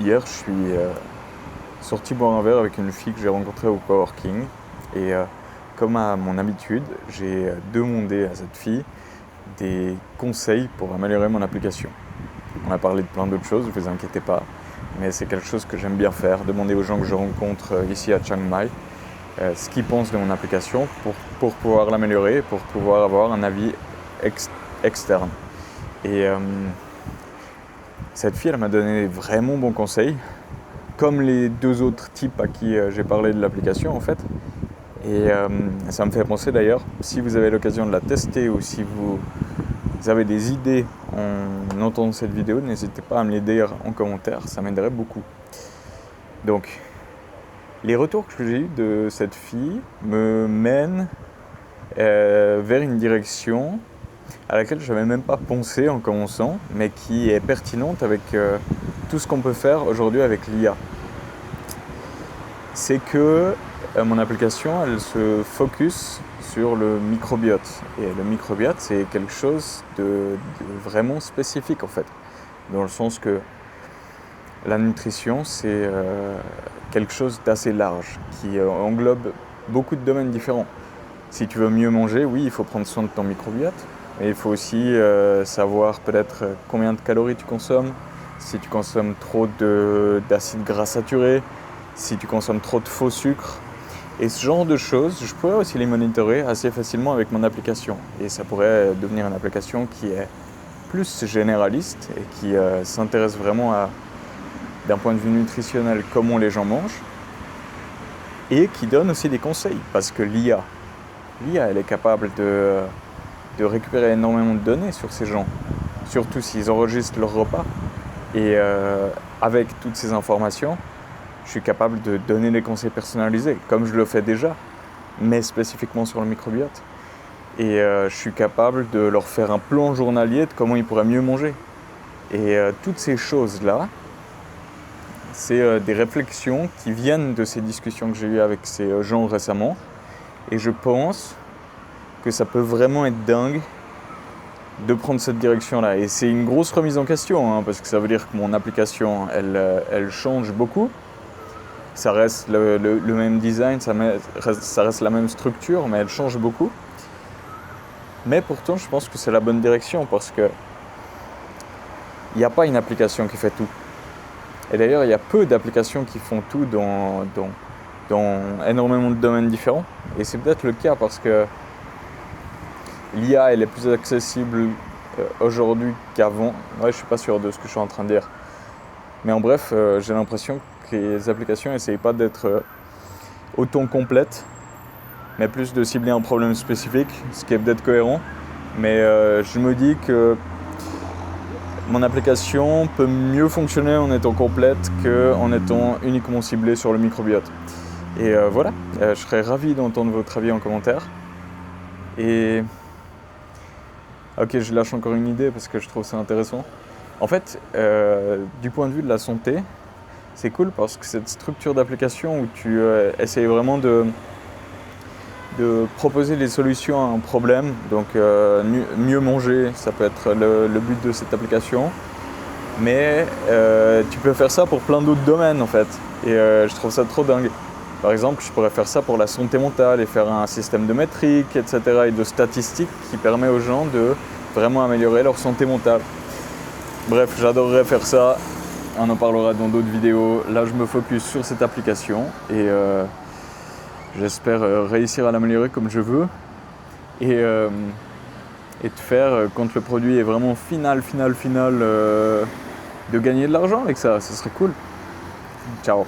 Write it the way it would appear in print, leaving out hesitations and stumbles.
Hier, je suis sorti boire un verre avec une fille que j'ai rencontrée au coworking. Et comme à mon habitude, j'ai demandé à cette fille des conseils pour améliorer mon application. On a parlé de plein d'autres choses, ne vous inquiétez pas. Mais c'est quelque chose que j'aime bien faire, demander aux gens que je rencontre ici à Chiang Mai ce qu'ils pensent de mon application pour pouvoir l'améliorer, pour pouvoir avoir un avis externe. Et cette fille, elle m'a donné vraiment bons conseils, comme les deux autres types à qui j'ai parlé de l'application en fait. Et ça me fait penser d'ailleurs, si vous avez l'occasion de la tester ou si vous avez des idées en entendant cette vidéo, n'hésitez pas à me les dire en commentaire, ça m'aiderait beaucoup. Donc, les retours que j'ai eus de cette fille me mènent vers une direction à laquelle je n'avais même pas pensé en commençant, mais qui est pertinente avec tout ce qu'on peut faire aujourd'hui avec l'IA. C'est que mon application, elle se focus sur le microbiote. Et le microbiote, c'est quelque chose de vraiment spécifique en fait, dans le sens que la nutrition, c'est quelque chose d'assez large, qui englobe beaucoup de domaines différents. Si tu veux mieux manger, oui, il faut prendre soin de ton microbiote, mais il faut aussi savoir peut-être combien de calories tu consommes, si tu consommes trop d'acides gras saturés, si tu consommes trop de faux sucres. Et ce genre de choses, je pourrais aussi les monitorer assez facilement avec mon application. Et ça pourrait devenir une application qui est plus généraliste et qui s'intéresse vraiment à, d'un point de vue nutritionnel, comment les gens mangent, et qui donne aussi des conseils. Parce que l'IA, elle est capable de récupérer énormément de données sur ces gens, surtout s'ils enregistrent leur repas. Et avec toutes ces informations, je suis capable de donner des conseils personnalisés, comme je le fais déjà, mais spécifiquement sur le microbiote. Et je suis capable de leur faire un plan journalier de comment ils pourraient mieux manger. Et toutes ces choses-là, c'est des réflexions qui viennent de ces discussions que j'ai eues avec ces gens récemment. Et je pense que ça peut vraiment être dingue de prendre cette direction-là. Et c'est une grosse remise en question, parce que ça veut dire que mon application, elle change beaucoup. Ça reste le même design, ça reste la même structure, mais elle change beaucoup. Mais pourtant, je pense que c'est la bonne direction parce que il n'y a pas une application qui fait tout. Et d'ailleurs, il y a peu d'applications qui font tout dans énormément de domaines différents. Et c'est peut-être le cas parce que l'IA, elle est plus accessible aujourd'hui qu'avant. Ouais, je suis pas sûr de ce que je suis en train de dire. Mais en bref, j'ai l'impression que les applications n'essayent pas d'être autant complètes, mais plus de cibler un problème spécifique, ce qui est peut-être cohérent. Mais je me dis que mon application peut mieux fonctionner en étant complète qu'en étant uniquement ciblée sur le microbiote. Et voilà, je serais ravi d'entendre votre avis en commentaire. Et ok, je lâche encore une idée parce que je trouve ça intéressant. En fait, du point de vue de la santé, c'est cool parce que cette structure d'application où tu essayes vraiment de proposer des solutions à un problème, donc mieux manger, ça peut être le but de cette application, mais tu peux faire ça pour plein d'autres domaines en fait, et je trouve ça trop dingue. Par exemple, je pourrais faire ça pour la santé mentale et faire un système de métriques, etc. et de statistiques qui permet aux gens de vraiment améliorer leur santé mentale. Bref, j'adorerais faire ça, on en parlera dans d'autres vidéos. Là, je me focus sur cette application et j'espère réussir à l'améliorer comme je veux et de faire, quand le produit est vraiment final, de gagner de l'argent avec ça, ce serait cool. Ciao.